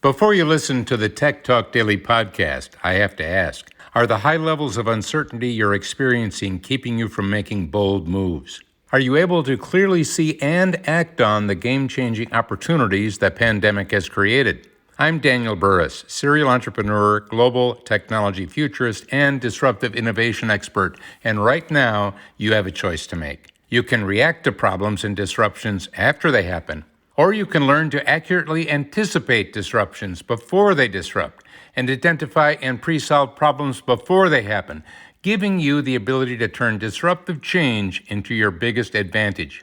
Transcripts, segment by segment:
Before you listen to the Tech Talk Daily podcast, I have to ask, are the high levels of uncertainty you're experiencing keeping you from making bold moves? Are you able to clearly see and act on the game-changing opportunities the pandemic has created? I'm Daniel Burris, serial entrepreneur, global technology futurist, and disruptive innovation expert, and right now, you have a choice to make. You can react to problems and disruptions after they happen, or you can learn to accurately anticipate disruptions before they disrupt and identify and pre-solve problems before they happen, giving you the ability to turn disruptive change into your biggest advantage.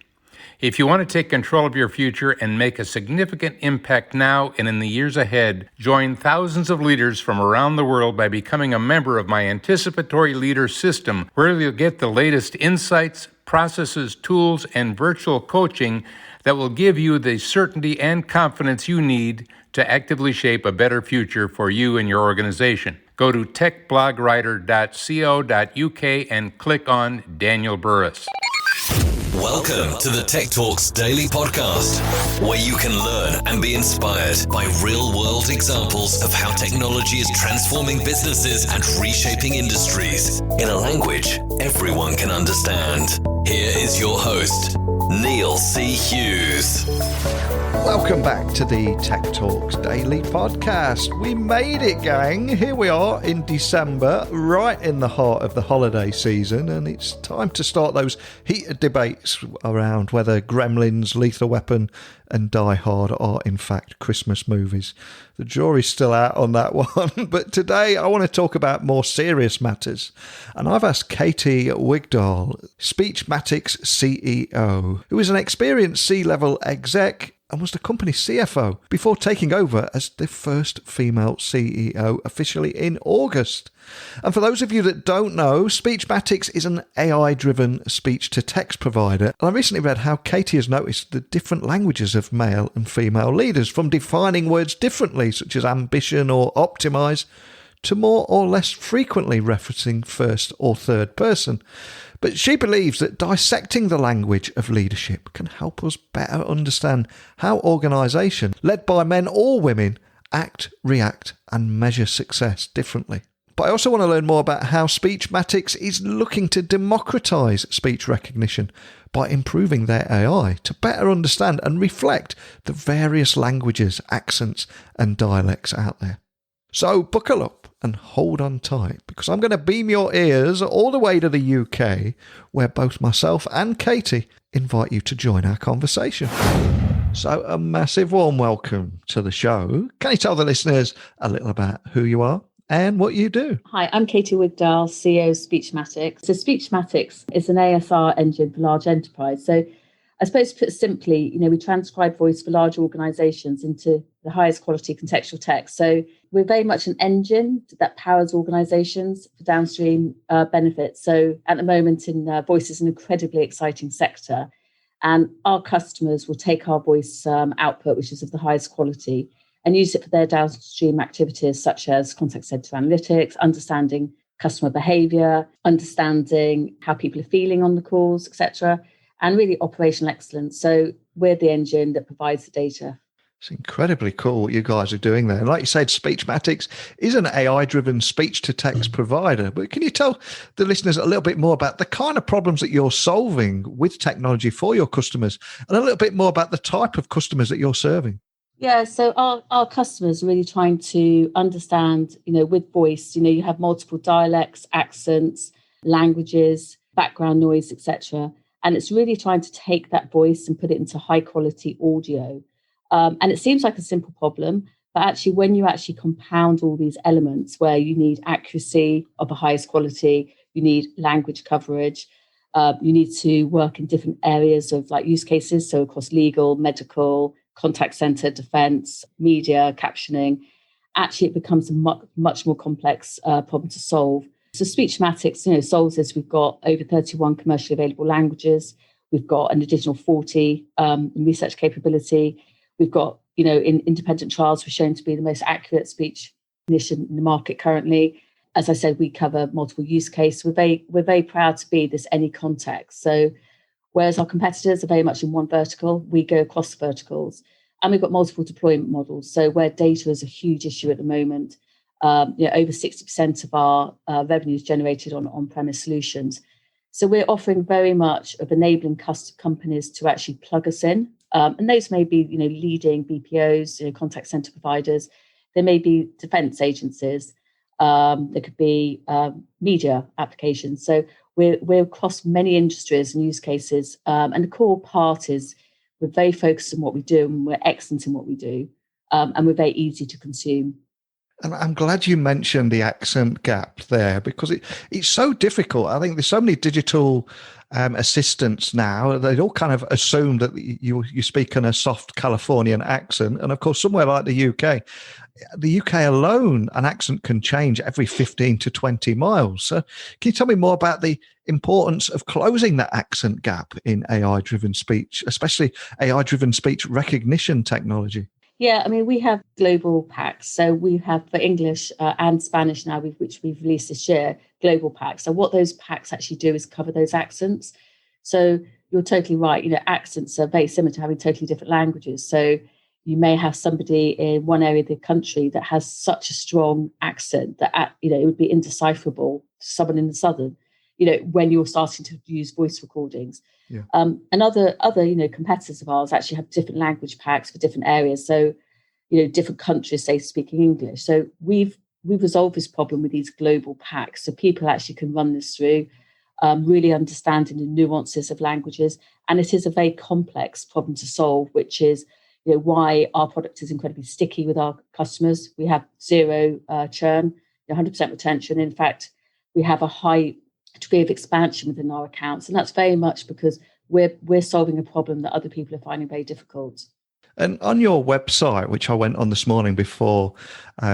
If you want to take control of your future and make a significant impact now and in the years ahead, join thousands of leaders from around the world by becoming a member of my Anticipatory Leader System, where you'll get the latest insights, processes, tools, and virtual coaching that will give you the certainty and confidence you need to actively shape a better future for you and your organization. Go to techblogwriter.co.uk and click on Daniel Burris. Welcome to the Tech Talks Daily Podcast, where you can learn and be inspired by real-world examples of how technology is transforming businesses and reshaping industries in a language everyone can understand. Here is your host, Neil C. Hughes. Welcome back to the Tech Talks Daily Podcast. We made it, gang. Here we are in December, right in the heart of the holiday season, and it's time to start those heated debates around whether Gremlins, Lethal Weapon and Die Hard are in fact Christmas movies. The jury's still out on that one, but today I want to talk about more serious matters. And I've asked Katy Wigdahl, Speechmatics CEO, who is an experienced C-level exec and was the company's CFO before taking over as the first female CEO officially in August. And for those of you that don't know, Speechmatics is an AI-driven speech-to-text provider. And I recently read how Katy has noticed the different languages of male and female leaders, from defining words differently, such as ambition or optimize, to more or less frequently referencing first or third person. But she believes that dissecting the language of leadership can help us better understand how organisations, led by men or women, act, react and measure success differently. But I also want to learn more about how Speechmatics is looking to democratise speech recognition by improving their AI to better understand and reflect the various languages, accents and dialects out there. So buckle up and hold on tight, because I'm going to beam your ears all the way to the UK, where both myself and Katy invite you to join our conversation. So a massive warm welcome to the show. Can you tell the listeners a little about who you are and what you do? Hi, I'm Katy Wigdahl, CEO of Speechmatics. So Speechmatics is an ASR engine for large enterprise. So I suppose put simply, we transcribe voice for large organisations into the highest quality contextual text. So we're very much an engine that powers organisations for downstream benefits. So at the moment, voice is an incredibly exciting sector, and our customers will take our voice output, which is of the highest quality, and use it for their downstream activities, such as contact centre analytics, understanding customer behaviour, understanding how people are feeling on the calls, etc., and really operational excellence. So we're the engine that provides the data. It's incredibly cool what you guys are doing there. And like you said, Speechmatics is an AI-driven speech-to-text provider. But can you tell the listeners a little bit more about the kind of problems that you're solving with technology for your customers, and a little bit more about the type of customers that you're serving? Yeah, so our customers are really trying to understand, with voice, you have multiple dialects, accents, languages, background noise, etc. And it's really trying to take that voice and put it into high quality audio. And it seems like a simple problem, but actually when you actually compound all these elements where you need accuracy of the highest quality, you need language coverage, you need to work in different areas of use cases. So across legal, medical, contact center, defense, media, captioning, actually it becomes a much more complex problem to solve. So Speechmatics, solves this. We've got over 31 commercially available languages. We've got an additional 40 in research capability. We've got, in independent trials, we're shown to be the most accurate speech recognition in the market currently. As I said, we cover multiple use cases. We're very proud to be this any context. So whereas our competitors are very much in one vertical, we go across the verticals. And we've got multiple deployment models. So where data is a huge issue at the moment, over 60% of our revenue is generated on on-premise solutions. So we're offering very much of enabling companies to actually plug us in. And those may be, leading BPOs, contact center providers. There may be defense agencies. There could be media applications. So we're across many industries and use cases. And the core part is we're very focused on what we do, and we're excellent in what we do. And we're very easy to consume. And I'm glad you mentioned the accent gap there, because it's so difficult. I think there's so many digital assistants now. They all kind of assume that you speak in a soft Californian accent. And of course, somewhere like the UK alone, an accent can change every 15 to 20 miles. So can you tell me more about the importance of closing that accent gap in AI-driven speech, especially AI-driven speech recognition technology? Yeah, we have global packs. So we have for English and Spanish now, which we've released this year, global packs. So what those packs actually do is cover those accents. So you're totally right. Accents are very similar to having totally different languages. So you may have somebody in one area of the country that has such a strong accent that, it would be indecipherable to someone in the southern, when you're starting to use voice recordings. Yeah. And other competitors of ours actually have different language packs for different areas. So, different countries, say, speaking English. So we've resolved this problem with these global packs. So people actually can run this through, really understanding the nuances of languages. And it is a very complex problem to solve, which is, why our product is incredibly sticky with our customers. We have zero churn, 100% retention. In fact, we have a high degree of expansion within our accounts, and that's very much because we're solving a problem that other people are finding very difficult. And on your website, which I went on this morning before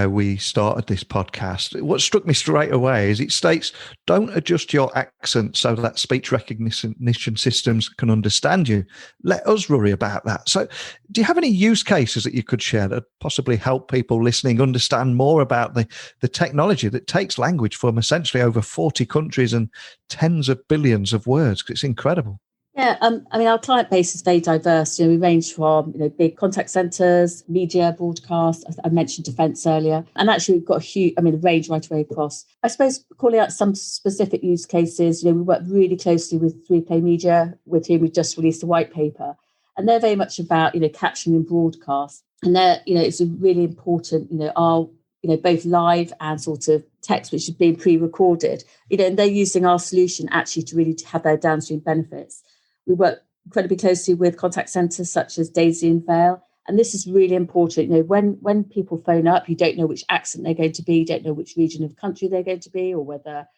we started this podcast, what struck me straight away is it states, don't adjust your accent so that speech recognition systems can understand you. Let us worry about that. So do you have any use cases that you could share that possibly help people listening understand more about the technology that takes language from essentially over 40 countries and tens of billions of words? Because it's incredible. Yeah, our client base is very diverse. We range from big contact centres, media, broadcast. I mentioned defence earlier, and actually we've got a range right away across. I suppose calling out some specific use cases. We work really closely with 3Play Media, with whom we just released a white paper, and they're very much about captioning and broadcast. And they're it's a really important our both live and sort of text, which has been pre-recorded. And they're using our solution actually to really have their downstream benefits. We work incredibly closely with contact centres such as Daisy and Vale. And this is really important. When people phone up, you don't know which accent they're going to be, you don't know which region of the country they're going to be, or whether.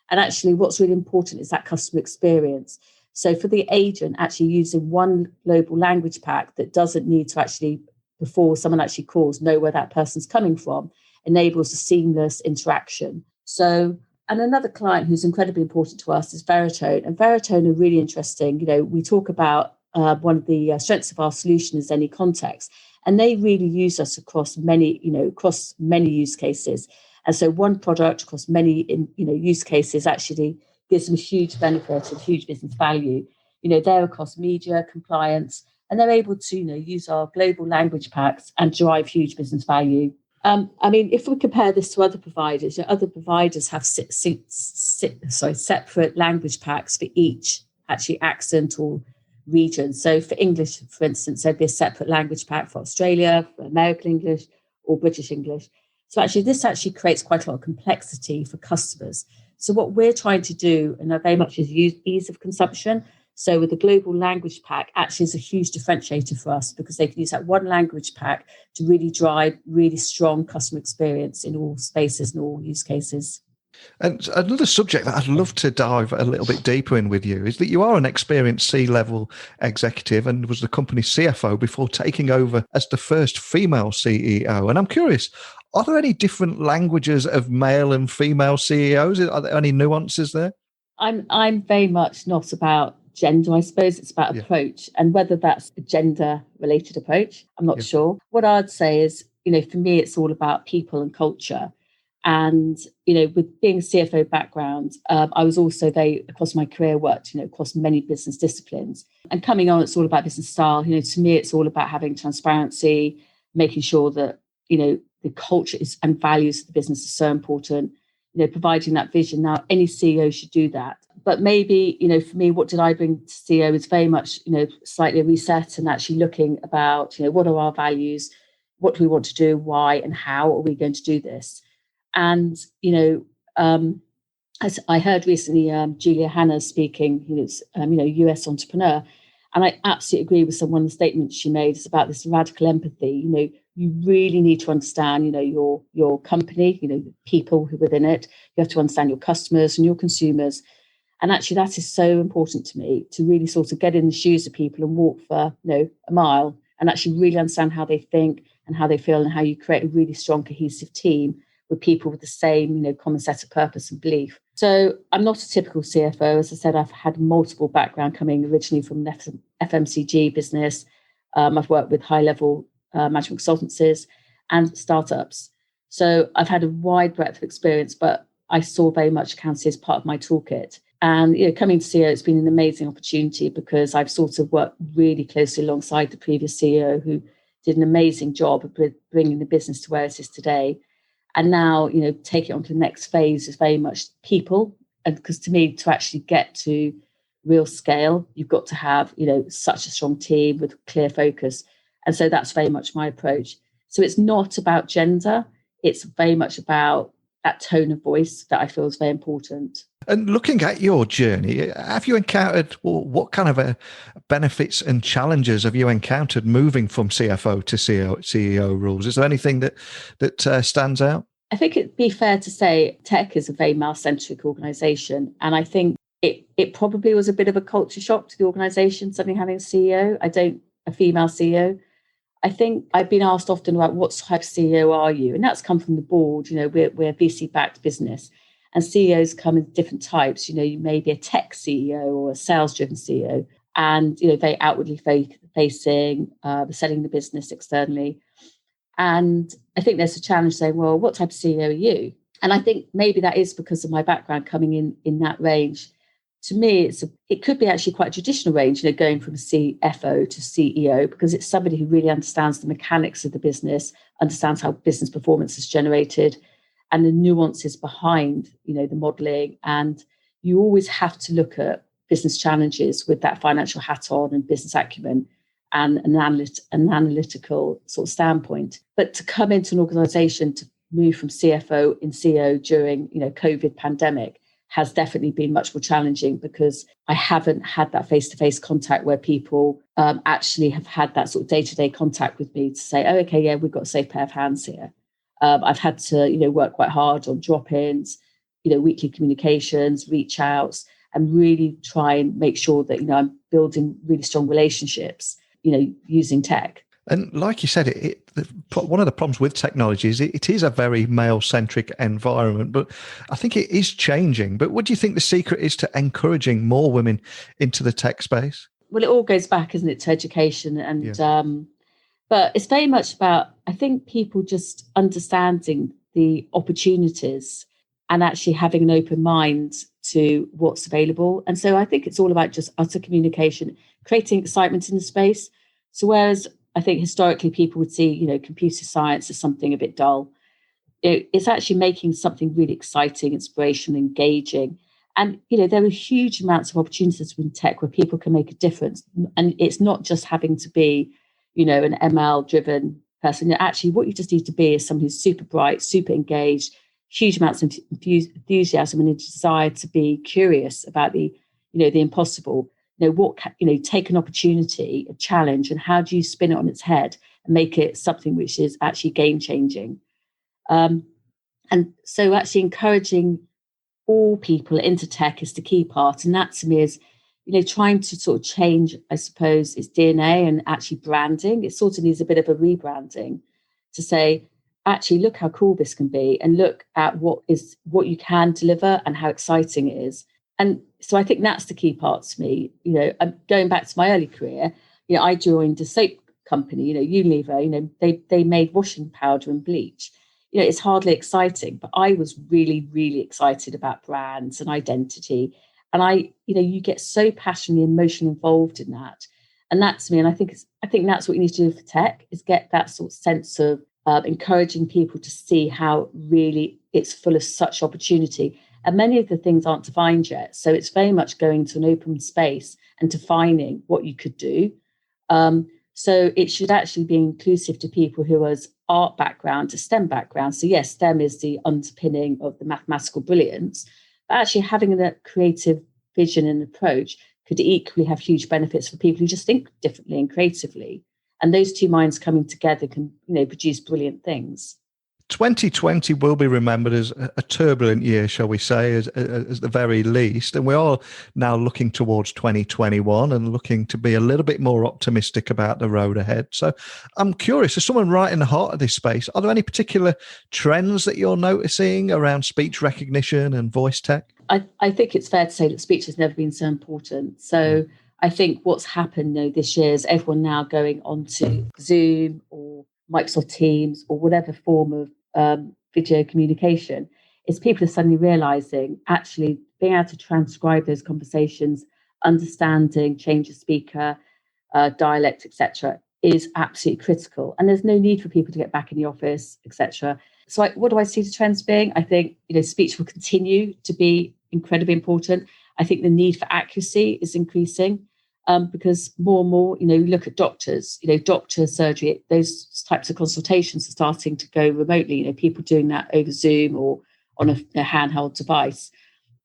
And actually, what's really important is that customer experience. So for the agent, actually using one global language pack that doesn't need to actually, before someone actually calls, know where that person's coming from, enables a seamless interaction. And another client who's incredibly important to us is Veritone. And Veritone are really interesting. We talk about one of the strengths of our solution is any context. And they really use us across many use cases. And so one product across many, use cases actually gives them a huge benefit and huge business value. They're across media, compliance, and they're able to, use our global language packs and drive huge business value. If we compare this to other providers, other providers have separate language packs for each actually accent or region. So for English, for instance, there'd be a separate language pack for Australia, for American English, or British English. So actually, this actually creates quite a lot of complexity for customers. So what we're trying to do, and very much is ease of consumption. So with the global language pack, actually is a huge differentiator for us because they can use that one language pack to really drive really strong customer experience in all spaces and all use cases. And another subject that I'd love to dive a little bit deeper in with you is that you are an experienced C-level executive and was the company's CFO before taking over as the first female CEO. And I'm curious, are there any different languages of male and female CEOs? Are there any nuances there? I'm very much not about gender, I suppose. It's about approach, and whether that's a gender-related approach, I'm not sure. What I'd say is, for me, it's all about people and culture. And, with being a CFO background, I was also across my career, worked, across many business disciplines. And coming on, it's all about business style. To me, it's all about having transparency, making sure that, the culture and values of the business are so important, providing that vision. Now, any CEO should do that. But maybe, for me, what did I bring to CEO is very much, slightly a reset and actually looking about, what are our values? What do we want to do? Why and how are we going to do this? And, as I heard recently, Julia Hanna speaking, who's, US entrepreneur, and I absolutely agree with one of the statements she made. It's about this radical empathy. You really need to understand, your company, the people who are within it. You have to understand your customers and your consumers. And actually, that is so important to me, to really sort of get in the shoes of people and walk for, a mile and actually really understand how they think and how they feel and how you create a really strong, cohesive team with people with the same, common set of purpose and belief. So I'm not a typical CFO. As I said, I've had multiple background coming originally from FMCG business. I've worked with high-level management consultancies and startups. So I've had a wide breadth of experience, but I saw very much accountancy as part of my toolkit. And coming to CEO, it's been an amazing opportunity because I've sort of worked really closely alongside the previous CEO who did an amazing job of bringing the business to where it is today. And now, take it on to the next phase is very much people. And because to me, to actually get to real scale, you've got to have, such a strong team with clear focus. And so that's very much my approach. So it's not about gender. It's very much about that tone of voice that I feel is very important. And looking at your journey, have you encountered, what kind of benefits and challenges have you encountered moving from CFO to CEO roles? Is there anything that stands out? I think it'd be fair to say tech is a very male-centric organisation. And I think it probably was a bit of a culture shock to the organisation, suddenly having a female CEO. I think I've been asked often about what type of CEO are you? And that's come from the board. We're a VC-backed business. And CEOs come in different types. You may be a tech CEO or a sales-driven CEO, and very outwardly facing, selling the business externally. And I think there's a challenge saying, well, what type of CEO are you? And I think maybe that is because of my background coming in that range. To me, it could be actually quite a traditional range, going from CFO to CEO, because it's somebody who really understands the mechanics of the business, understands how business performance is generated, and the nuances behind, the modelling. And you always have to look at business challenges with that financial hat on and business acumen and an analytical sort of standpoint. But to come into an organisation to move from CFO in CEO during, COVID pandemic has definitely been much more challenging because I haven't had that face-to-face contact where people actually have had that sort of day-to-day contact with me to say, oh, okay, yeah, we've got a safe pair of hands here. I've had to, work quite hard on drop-ins, weekly communications, reach outs, and really try and make sure that, I'm building really strong relationships, using tech. And like you said, one of the problems with technology is it is a very male-centric environment, but I think it is changing. But what do you think the secret is to encouraging more women into the tech space? Well, it all goes back, isn't it, to education. And but it's very much about, I think, people just understanding the opportunities and actually having an open mind to what's available. And so I think it's all about just utter communication, creating excitement in the space. So whereas I think historically people would see, computer science as something a bit dull, it's actually making something really exciting, inspirational, engaging. And, there are huge amounts of opportunities in tech where people can make a difference. And it's not just having to be, an ML-driven person. Actually, what you just need to be is someone who's super bright, super engaged, huge amounts of enthusiasm and a desire to be curious about the impossible. Take an opportunity, a challenge, and how do you spin it on its head and make it something which is actually game-changing? And so actually encouraging all people into tech is the key part. And that to me is, trying to sort of change, I suppose, its DNA and actually branding. It sort of needs a bit of a rebranding to say, actually, look how cool this can be and look at what you can deliver and how exciting it is. And so I think that's the key part to me. I'm going back to my early career, I joined a soap company, Unilever, they made washing powder and bleach. it's hardly exciting, but I was really, really excited about brands and identity. And you get so passionately, emotionally involved in that. And that's me. And I think that's what you need to do for tech, is get that sort of sense of encouraging people to see how really it's full of such opportunity. And many of the things aren't defined yet. So it's very much going to an open space and defining what you could do. So it should actually be inclusive to people who has art background, a STEM background. So yes, STEM is the underpinning of the mathematical brilliance, but actually having that creative vision and approach could equally have huge benefits for people who just think differently and creatively. And those two minds coming together can, produce brilliant things. 2020 will be remembered as a turbulent year, shall we say, as the very least. And we are now looking towards 2021 and looking to be a little bit more optimistic about the road ahead. So I'm curious, as someone right in the heart of this space, are there any particular trends that you're noticing around speech recognition and voice tech? I think it's fair to say that speech has never been so important. So I think what's happened this year is everyone now going onto Zoom or Microsoft Teams or whatever form of video communication, is people are suddenly realizing actually being able to transcribe those conversations, understanding change of speaker, dialect, etc., is absolutely critical. And there's no need for people to get back in the office, etc. So what do I see the trends being? I think speech will continue to be incredibly important. I think the need for accuracy is increasing. Because more and more, look at doctors, doctor surgery, those types of consultations are starting to go remotely, people doing that over Zoom or on a handheld device.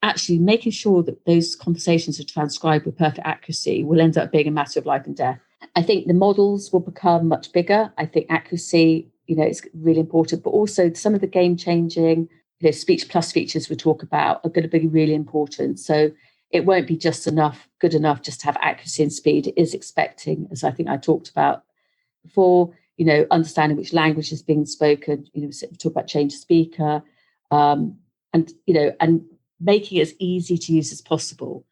Actually, making sure that those conversations are transcribed with perfect accuracy will end up being a matter of life and death. I think the models will become much bigger. I think accuracy, is really important, but also some of the game-changing, speech plus features we talk about are going to be really important. So it won't be good enough just to have accuracy and speed. It is expecting, as I think I talked about before, understanding which language is being spoken, we talk about change of speaker, and making it as easy to use as possible.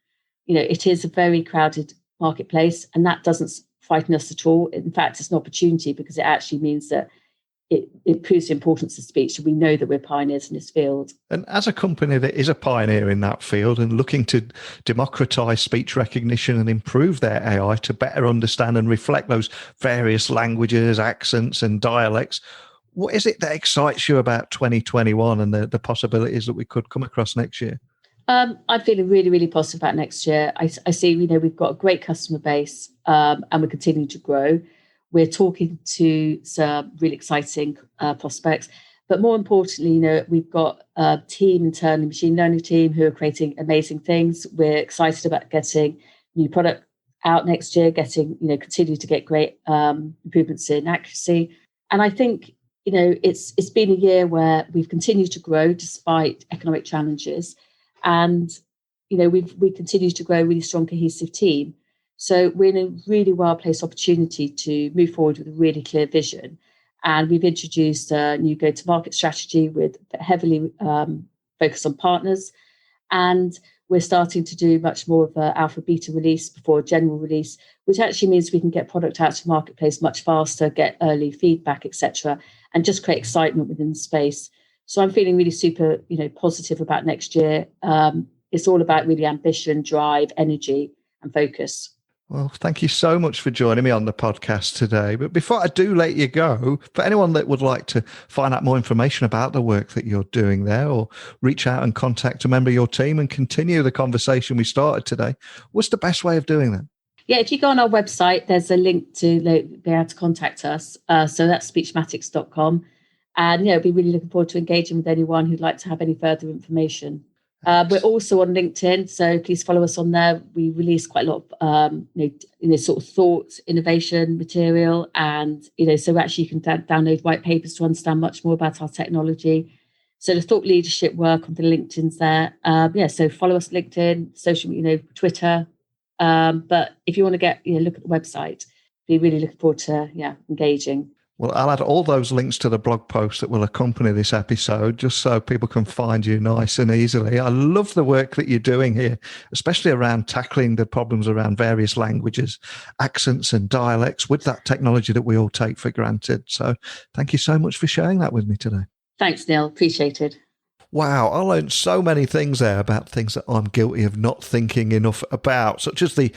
It is a very crowded marketplace, and that doesn't frighten us at all. In fact, it's an opportunity because it actually means that it proves the importance of speech. We know that we're pioneers in this field. And as a company that is a pioneer in that field and looking to democratize speech recognition and improve their AI to better understand and reflect those various languages, accents and dialects, what is it that excites you about 2021 and the possibilities that we could come across next year? I'm feeling really, really positive about next year. I see, we've got a great customer base and we're continuing to grow. We're talking to some really exciting prospects. But more importantly, we've got a team internally, machine learning team, who are creating amazing things. We're excited about getting new product out next year, continue to get great improvements in accuracy. And I think, it's been a year where we've continued to grow despite economic challenges. And, we continue to grow a really strong, cohesive team. So we're in a really well-placed opportunity to move forward with a really clear vision. And we've introduced a new go-to-market strategy with heavily focus on partners. And we're starting to do much more of an alpha beta release before a general release, which actually means we can get product out to the marketplace much faster, get early feedback, etc., and just create excitement within the space. So I'm feeling really super, positive about next year. It's all about really ambition, drive, energy, and focus. Well, thank you so much for joining me on the podcast today. But before I do let you go, for anyone that would like to find out more information about the work that you're doing there or reach out and contact a member of your team and continue the conversation we started today, what's the best way of doing that? Yeah, if you go on our website, there's a link to be able to contact us. So that's speechmatics.com. And I'll be really looking forward to engaging with anyone who'd like to have any further information. We're also on LinkedIn, so please follow us on there. We release quite a lot of, sort of thought, innovation material, and so actually you can download white papers to understand much more about our technology. So the thought leadership work on the LinkedIn's there. So follow us LinkedIn, social, Twitter. But if you want to get look at the website, be really looking forward to engaging. Well, I'll add all those links to the blog post that will accompany this episode, just so people can find you nice and easily. I love the work that you're doing here, especially around tackling the problems around various languages, accents and dialects with that technology that we all take for granted. So thank you so much for sharing that with me today. Thanks, Neil. Appreciated. Wow, I learned so many things there about things that I'm guilty of not thinking enough about, such as the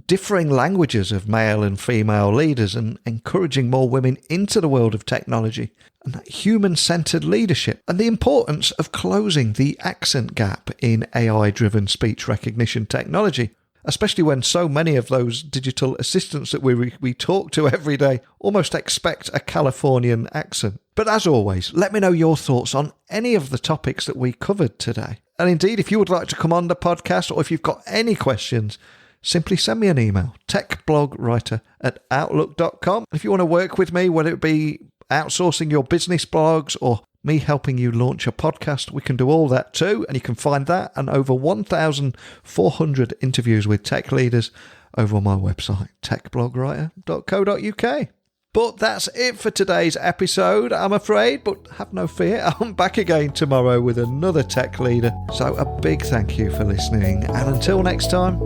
differing languages of male and female leaders and encouraging more women into the world of technology, and that human-centered leadership, and the importance of closing the accent gap in AI-driven speech recognition technology, especially when so many of those digital assistants that we talk to every day almost expect a Californian accent. But as always, let me know your thoughts on any of the topics that we covered today. And indeed, if you would like to come on the podcast or if you've got any questions, simply send me an email, techblogwriter@outlook.com. If you want to work with me, whether it be outsourcing your business blogs or me helping you launch a podcast, we can do all that too. And you can find that and over 1,400 interviews with tech leaders over on my website, techblogwriter.co.uk. But that's it for today's episode, I'm afraid. But have no fear, I'm back again tomorrow with another tech leader. So a big thank you for listening. And until next time,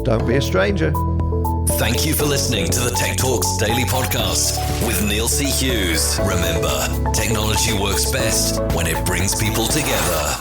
don't be a stranger. Thank you for listening to the Tech Talks Daily Podcast with Neil C. Hughes. Remember, technology works best when it brings people together.